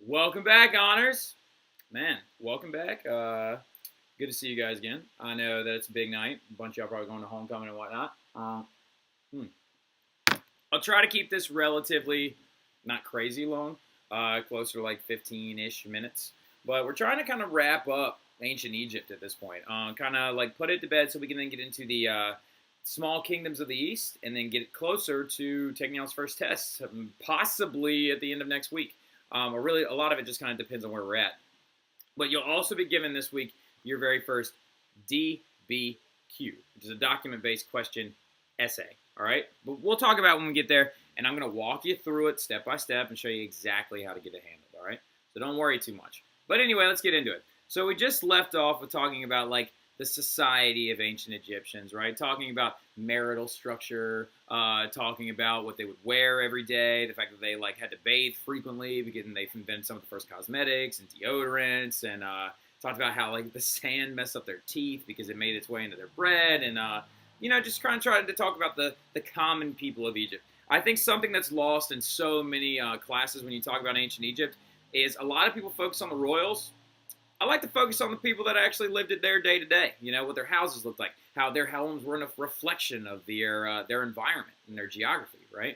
Welcome back, Honors. Man, welcome back. Good to see you guys again. I know that it's a big night. A bunch of y'all probably going to homecoming and whatnot. I'll try to keep this relatively not crazy long, closer to like 15-ish minutes. But we're trying to kind of wrap up ancient Egypt at this point. Kind of like put it to bed so we can then get into the small kingdoms of the East and then get closer to taking y'all's first tests, possibly at the end of next week. Or really, a lot of it just kind of depends on where we're at. But you'll also be given this week your very first DBQ, which is a document-based question essay. All right? But we'll talk about it when we get there, and I'm going to walk you through it step by step and show you exactly how to get it handled. All right? So don't worry too much. But anyway, let's get into it. So we just left off with talking about like the society of ancient Egyptians, right? Talking about marital structure, talking about what they would wear every day, the fact that they like had to bathe frequently because they invented some of the first cosmetics and deodorants, and talked about how like the sand messed up their teeth because it made its way into their bread, and just kind of tried to talk about the common people of Egypt. I think something that's lost in so many classes when you talk about ancient Egypt is a lot of people focus on the royals. I like to focus on the people that actually lived it their day to day. You know, what their houses looked like, how their homes were a reflection of their environment and their geography, right?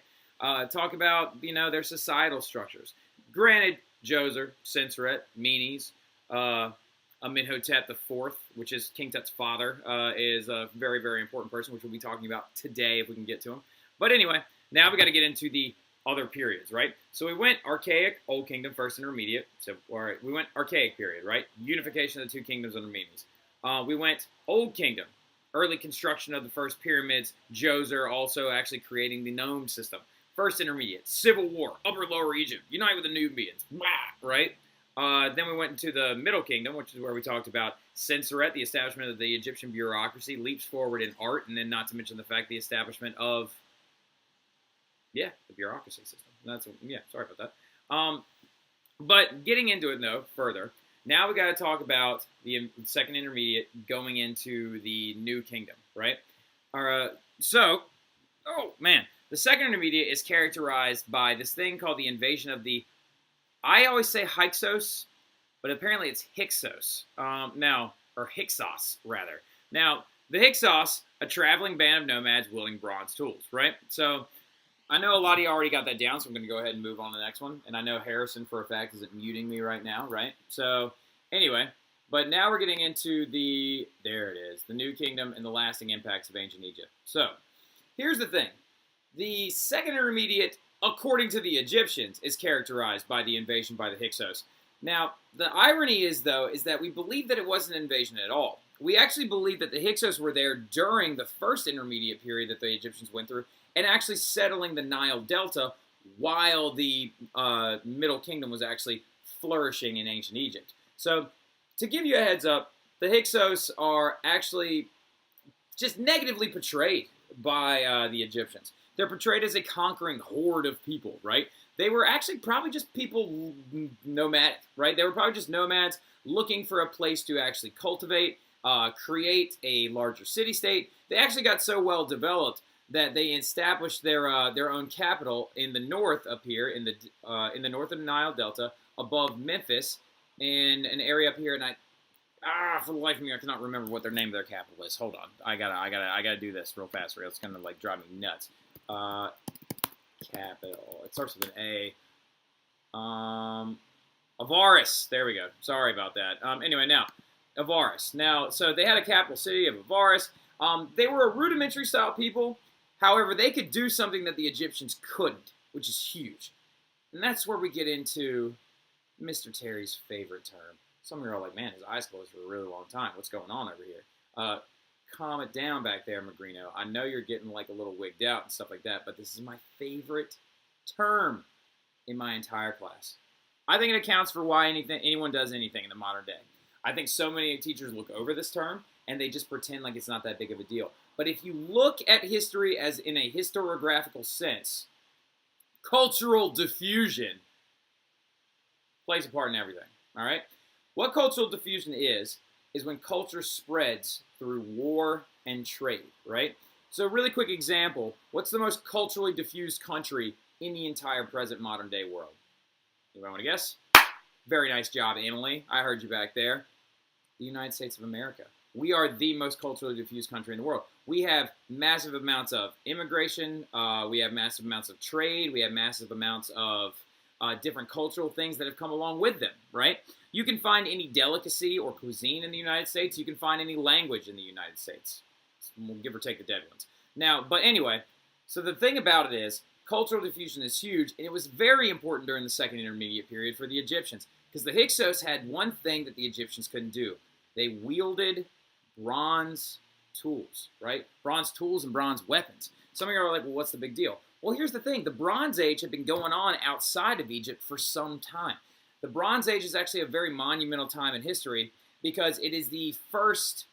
Talk about, their societal structures. Granted, Djoser, Senseret, Menes, Amenhotep IV, which is King Tut's father, is a very, very important person, which we'll be talking about today if we can get to him. But anyway, now we got to get into the other periods, right? So we went Archaic, Old Kingdom, First Intermediate. So, all right, we went Archaic period, right? Unification of the two kingdoms under Menes. We went Old Kingdom, early construction of the first pyramids. Djoser also actually creating the Nome system. First Intermediate, Civil War, Upper Lower Egypt, unite with the Nubians, right? Then we went into the Middle Kingdom, which is where we talked about Senseret, the establishment of the Egyptian bureaucracy, leaps forward in art, and then not to mention the fact the establishment of the bureaucracy system. Sorry about that. But getting into it, though, further, now we got to talk about the Second Intermediate going into the New Kingdom, right? The Second Intermediate is characterized by this thing called the invasion of the, I always say Hyksos, but apparently it's Hyksos. Or Hyksos, rather. Now, the Hyksos, a traveling band of nomads wielding bronze tools, right? So, I know a lot of you already got that down, so I'm going to go ahead and move on to the next one. And I know Harrison, for a fact, isn't muting me right now, right? So, anyway, but now we're getting into the New Kingdom and the lasting impacts of ancient Egypt. So, here's the thing. The Second Intermediate, according to the Egyptians, is characterized by the invasion by the Hyksos. Now, the irony is that we believe that it wasn't an invasion at all. We actually believe that the Hyksos were there during the First Intermediate period that the Egyptians went through, and actually settling the Nile Delta while the Middle Kingdom was actually flourishing in ancient Egypt. So, to give you a heads up, the Hyksos are actually just negatively portrayed by the Egyptians. They're portrayed as a conquering horde of people, right? They were actually probably just people nomadic, right? They were probably just nomads looking for a place to actually cultivate, create a larger city-state. They actually got so well developed that they established their own capital in the north up here, in the north of the Nile Delta, above Memphis, in an area up here, and for the life of me, I cannot remember what their name of their capital is. Hold on, I gotta do this real fast, or else it's gonna like drive me nuts. Capital. It starts with an A. Avaris. There we go. Sorry about that. Anyway, now Avaris. Now, so they had a capital city of Avaris. They were a rudimentary style people. However, they could do something that the Egyptians couldn't, which is huge. And that's where we get into Mr. Terry's favorite term. Some of you are like, man, his eyes closed for a really long time. What's going on over here? Calm it down back there, Magrino. I know you're getting like a little wigged out and stuff like that, but this is my favorite term in my entire class. I think it accounts for why anyone does anything in the modern day. I think so many teachers look over this term and they just pretend like it's not that big of a deal. But if you look at history as in a historiographical sense, cultural diffusion plays a part in everything, all right? What cultural diffusion is when culture spreads through war and trade, right? So really quick example, what's the most culturally diffused country in the entire present modern day world? Anybody want to guess? Very nice job, Emily. I heard you back there. The United States of America. We are the most culturally diffused country in the world. We have massive amounts of immigration. We have massive amounts of trade. We have massive amounts of different cultural things that have come along with them, right? You can find any delicacy or cuisine in the United States. You can find any language in the United States. We'll give or take the dead ones. Now, but anyway, so the thing about it is, cultural diffusion is huge, and it was very important during the Second Intermediate Period for the Egyptians, because the Hyksos had one thing that the Egyptians couldn't do. They wielded bronze tools, right? Bronze tools and bronze weapons. Some of you are like, well, what's the big deal? Well, here's the thing. The Bronze Age had been going on outside of Egypt for some time. The Bronze Age is actually a very monumental time in history because it is the first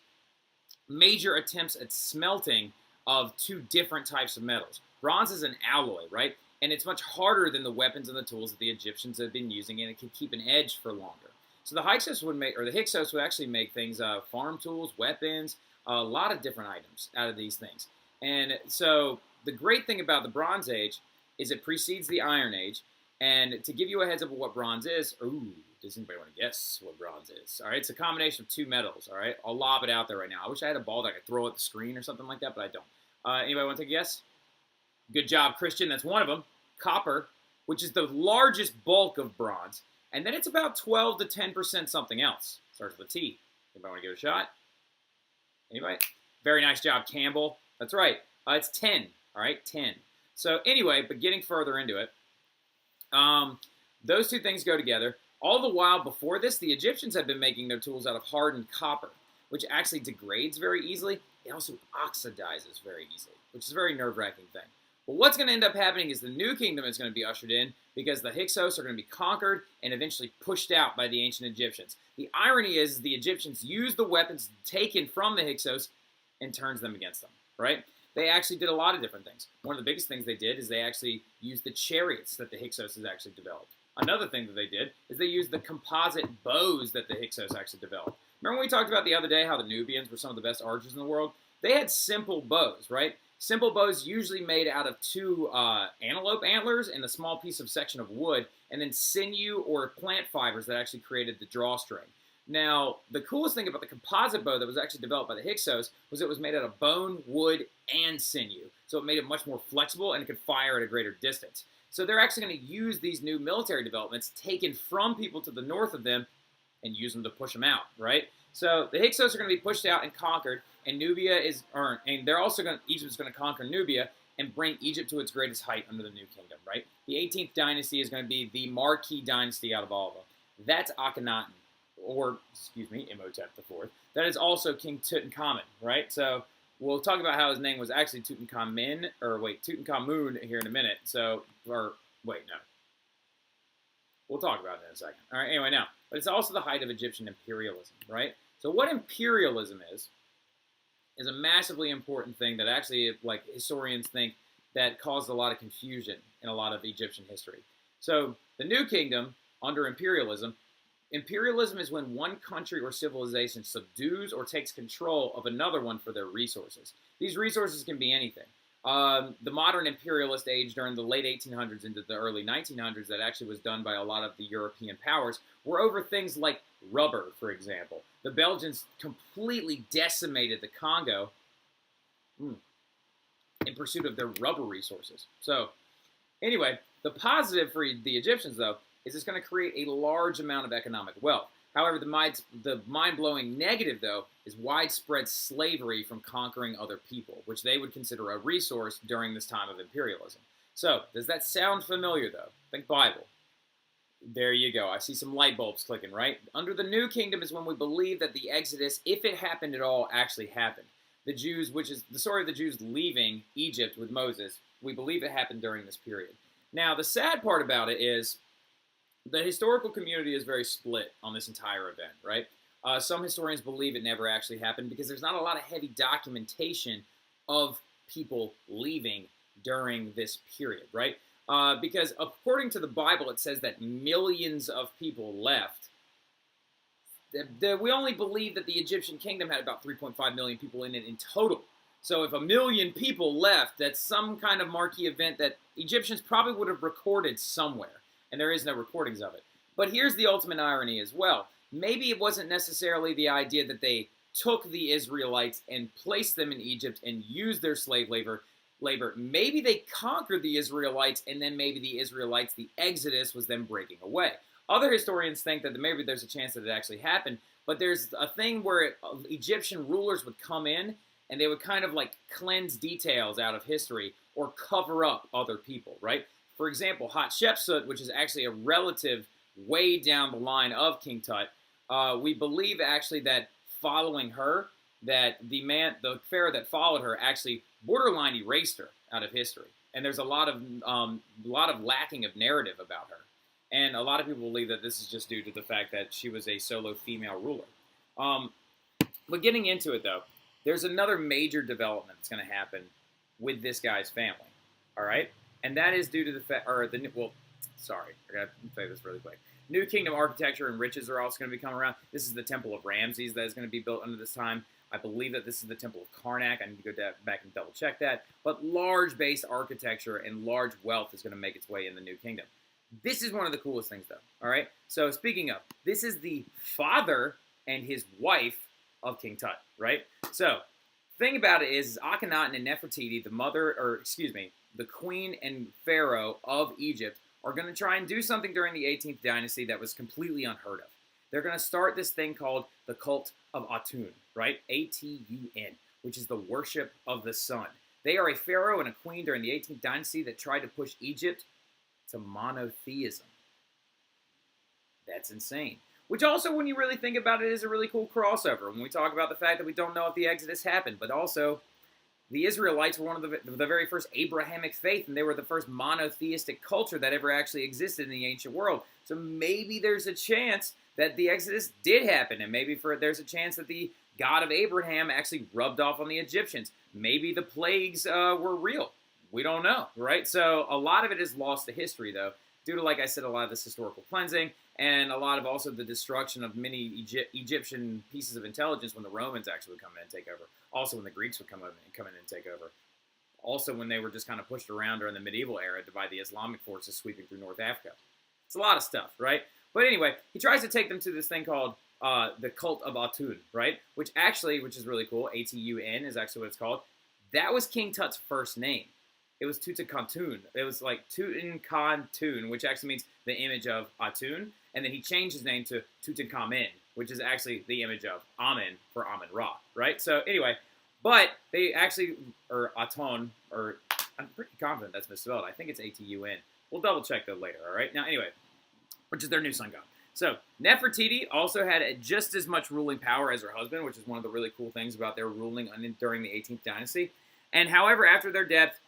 major attempts at smelting of two different types of metals. Bronze is an alloy, right? And it's much harder than the weapons and the tools that the Egyptians have been using, and it can keep an edge for longer. So the Hyksos would make, or the Hyksos would actually make things, farm tools, weapons, a lot of different items out of these things. And so the great thing about the Bronze Age is it precedes the Iron Age. And to give you a heads up of what bronze is, does anybody want to guess what bronze is? All right, it's a combination of two metals, all right? I'll lob it out there right now. I wish I had a ball that I could throw at the screen or something like that, but I don't. Anybody want to take a guess? Good job, Christian. That's one of them. Copper, which is the largest bulk of bronze. And then it's about 12 to 10% something else. Starts with a T. Anybody want to give it a shot? Anybody? Very nice job, Campbell. That's right. It's 10. All right, 10. So anyway, but getting further into it, those two things go together. All the while before this, the Egyptians had been making their tools out of hardened copper, which actually degrades very easily. It also oxidizes very easily, which is a very nerve-wracking thing. But what's going to end up happening is the New Kingdom is going to be ushered in because the Hyksos are going to be conquered and eventually pushed out by the ancient Egyptians. The irony is the Egyptians use the weapons taken from the Hyksos and turns them against them, right? They actually did a lot of different things. One of the biggest things they did is they actually used the chariots that the Hyksos has actually developed. Another thing that they did is they used the composite bows that the Hyksos actually developed. Remember when we talked about the other day how the Nubians were some of the best archers in the world? They had simple bows, right? Simple bows usually made out of two antelope antlers and a small piece of section of wood, and then sinew or plant fibers that actually created the drawstring. Now, the coolest thing about the composite bow that was actually developed by the Hyksos was it was made out of bone, wood, and sinew. So it made it much more flexible and it could fire at a greater distance. So they're actually going to use these new military developments taken from people to the north of them and use them to push them out, right? So the Hyksos are going to be pushed out and conquered, and and they're also going to, Egypt's going to conquer Nubia and bring Egypt to its greatest height under the New Kingdom, right? The 18th dynasty is going to be the marquee dynasty out of all of them. That's Akhenaten, or, excuse me, Imhotep IV. That is also King Tutankhamun, right? So we'll talk about how his name was actually Tutankhamun here in a minute. So, no. We'll talk about that in a second. All right, anyway, now, but it's also the height of Egyptian imperialism, right? So what imperialism is a massively important thing that actually, like, historians think that caused a lot of confusion in a lot of Egyptian history. So the New Kingdom, under imperialism is when one country or civilization subdues or takes control of another one for their resources. These resources can be anything. The modern imperialist age during the late 1800s into the early 1900s that actually was done by a lot of the European powers were over things like rubber, for example. The Belgians completely decimated the Congo in pursuit of their rubber resources. So, anyway, the positive for the Egyptians, though, is it's going to create a large amount of economic wealth. However, the mind-blowing negative, though, is widespread slavery from conquering other people, which they would consider a resource during this time of imperialism. So, does that sound familiar, though? Think Bible. There you go. I see some light bulbs clicking, right? Under the New Kingdom is when we believe that the Exodus, if it happened at all, actually happened. The Jews, which is the story of the Jews leaving Egypt with Moses, we believe it happened during this period. Now, the sad part about it is the historical community is very split on this entire event, right? Some historians believe it never actually happened because there's not a lot of heavy documentation of people leaving during this period, right? Because according to the Bible, it says that millions of people left. We only believe that the Egyptian kingdom had about 3.5 million people in it in total. So if 1 million people left, that's some kind of marquee event that Egyptians probably would have recorded somewhere. And there is no recordings of it. But here's the ultimate irony as well. Maybe it wasn't necessarily the idea that they took the Israelites and placed them in Egypt and used their slave labor. Maybe they conquered the Israelites, and then maybe the Israelites, the Exodus, was them breaking away. Other historians think that maybe there's a chance that it actually happened, but there's a thing where Egyptian rulers would come in and they would kind of like cleanse details out of history or cover up other people, right? For example, Hatshepsut, which is actually a relative way down the line of King Tut, we believe actually that following her, that the pharaoh that followed her actually borderline erased her out of history. And there's a lot of lacking of narrative about her. And a lot of people believe that this is just due to the fact that she was a solo female ruler. But getting into it, though, there's another major development that's going to happen with this guy's family, all right? And that is due to the fact, I got to say this really quick. New Kingdom architecture and riches are also going to be coming around. This is the Temple of Ramses that is going to be built under this time. I believe that this is the Temple of Karnak. I need to go back and double check that. But large base architecture and large wealth is going to make its way in the New Kingdom. This is one of the coolest things, though, all right? So speaking of, this is the father and his wife of King Tut, right? So the thing about it is Akhenaten and Nefertiti, the queen and pharaoh of Egypt, are going to try and do something during the 18th dynasty that was completely unheard of. They're going to start this thing called the cult of Atun, right? A-T-U-N, which is the worship of the sun. They are a pharaoh and a queen during the 18th dynasty that tried to push Egypt to monotheism. That's insane. Which also, when you really think about it, is a really cool crossover. When we talk about the fact that we don't know if the Exodus happened, but also the Israelites were one of the very first Abrahamic faith, and they were the first monotheistic culture that ever actually existed in the ancient world. So maybe there's a chance that the Exodus did happen, and maybe there's a chance that the God of Abraham actually rubbed off on the Egyptians. Maybe the plagues were real. We don't know, right? So a lot of it is lost to history, though, due to, like I said, a lot of this historical cleansing and a lot of also the destruction of many Egyptian pieces of intelligence when the Romans actually would come in and take over. Also when the Greeks would come in and take over. Also when they were just kind of pushed around during the medieval era by the Islamic forces sweeping through North Africa. It's a lot of stuff, right? But anyway, he tries to take them to this thing called the cult of Atun, right? Which is really cool. A-T-U-N is actually what it's called. That was King Tut's first name. It was Tutankhamun. It was like Tutankhamun, which actually means the image of Atun. And then he changed his name to Tutankhamen, which is actually the image of Amen for Amen-Ra, right? So anyway, but they actually, or Aton, or I'm pretty confident that's misspelled. I think it's A-T-U-N. We'll double check that later, all right? Now anyway, which is their new sun god. So Nefertiti also had just as much ruling power as her husband, which is one of the really cool things about their ruling during the 18th dynasty. And however, after their death,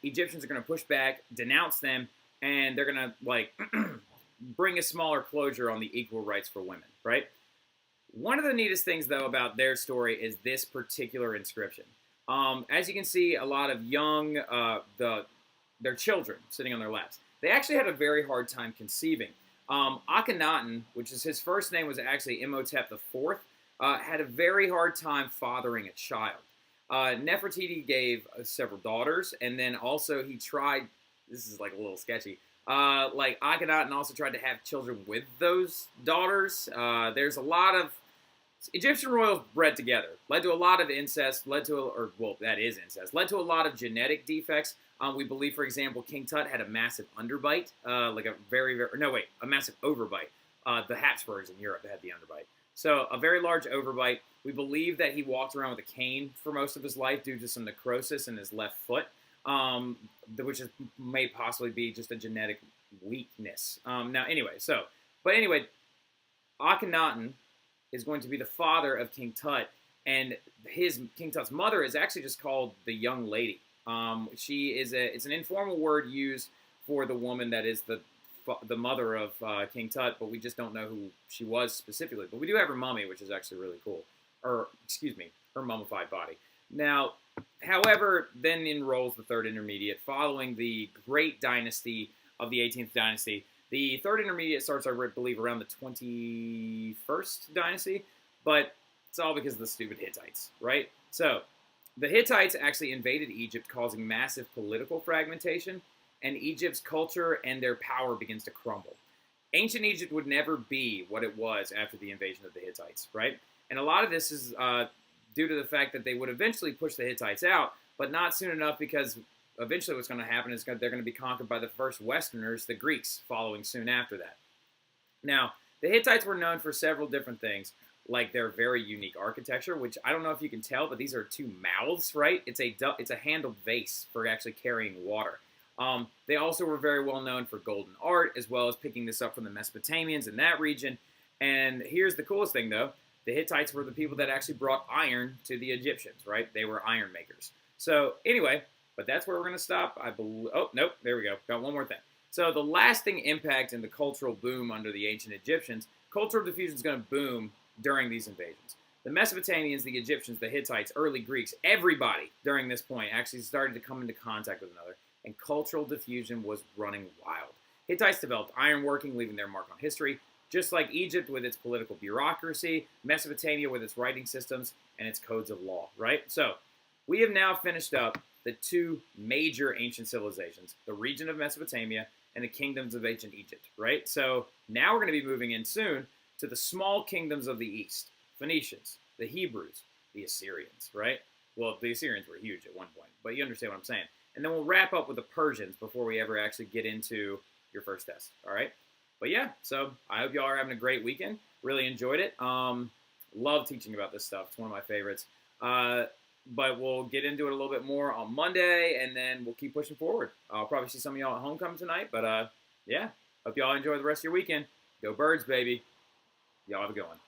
Egyptians are going to push back, denounce them, and they're going to like bring a smaller closure on the equal rights for women, right? One of the neatest things, though, about their story is this particular inscription. As you can see, a lot of young, their children sitting on their laps. They actually had a very hard time conceiving. Akhenaten, which is his first name was actually Imhotep IV, had a very hard time fathering a child. Nefertiti gave several daughters, and then also he tried, this is like a little sketchy, like Akhenaten also tried to have children with those daughters. There's a lot of Egyptian royals bred together, led to a lot of incest, led to a lot of genetic defects. We believe, for example, King Tut had a massive underbite, a massive overbite. The Habsburgs in Europe had the underbite. So a very large overbite. We believe that he walked around with a cane for most of his life due to some necrosis in his left foot, may possibly be just a genetic weakness. Anyway, Akhenaten is going to be the father of King Tut, and King Tut's mother is actually just called the young lady. It's an informal word used for the woman that is the mother of King Tut, but we just don't know who she was specifically. But we do have her mummy, which is actually really cool. Her mummified body. Now, however, then enrolls the Third Intermediate following the great dynasty of the 18th dynasty. The Third Intermediate starts, I believe, around the 21st dynasty, but it's all because of the stupid Hittites, right? So, the Hittites actually invaded Egypt, causing massive political fragmentation, and Egypt's culture and their power begins to crumble. ancient Egypt would never be what it was after the invasion of the Hittites, right? And a lot of this is due to the fact that they would eventually push the Hittites out, but not soon enough, because eventually what's going to happen is they're going to be conquered by the first Westerners, the Greeks, following soon after that. Now, the Hittites were known for several different things, like their very unique architecture, which I don't know if you can tell, but these are two mouths, right? It's a handled vase for actually carrying water. They also were very well known for golden art, as well as picking this up from the Mesopotamians in that region. And here's the coolest thing, though. The Hittites were the people that actually brought iron to the Egyptians, right? They were iron makers. So anyway, but that's where we're going to stop. I believe. Oh, nope. There we go. Got one more thing. So the lasting impact in the cultural boom under the ancient Egyptians, cultural diffusion is going to boom during these invasions. The Mesopotamians, the Egyptians, the Hittites, early Greeks, everybody during this point actually started to come into contact with another, and cultural diffusion was running wild. Hittites developed ironworking, leaving their mark on history, just like Egypt with its political bureaucracy, Mesopotamia with its writing systems, and its codes of law, right? So we have now finished up the two major ancient civilizations, the region of Mesopotamia and the kingdoms of ancient Egypt, right? So now we're going to be moving in soon to the small kingdoms of the East, Phoenicians, the Hebrews, the Assyrians, right? Well, the Assyrians were huge at one point, but you understand what I'm saying. And then we'll wrap up with the Persians before we ever actually get into your first test, all right? But yeah, so I hope y'all are having a great weekend. Really enjoyed it. Love teaching about this stuff. It's one of my favorites. But we'll get into it a little bit more on Monday, and then we'll keep pushing forward. I'll probably see some of y'all at homecoming tonight, but yeah, hope y'all enjoy the rest of your weekend. Go Birds, baby. Y'all have a good one.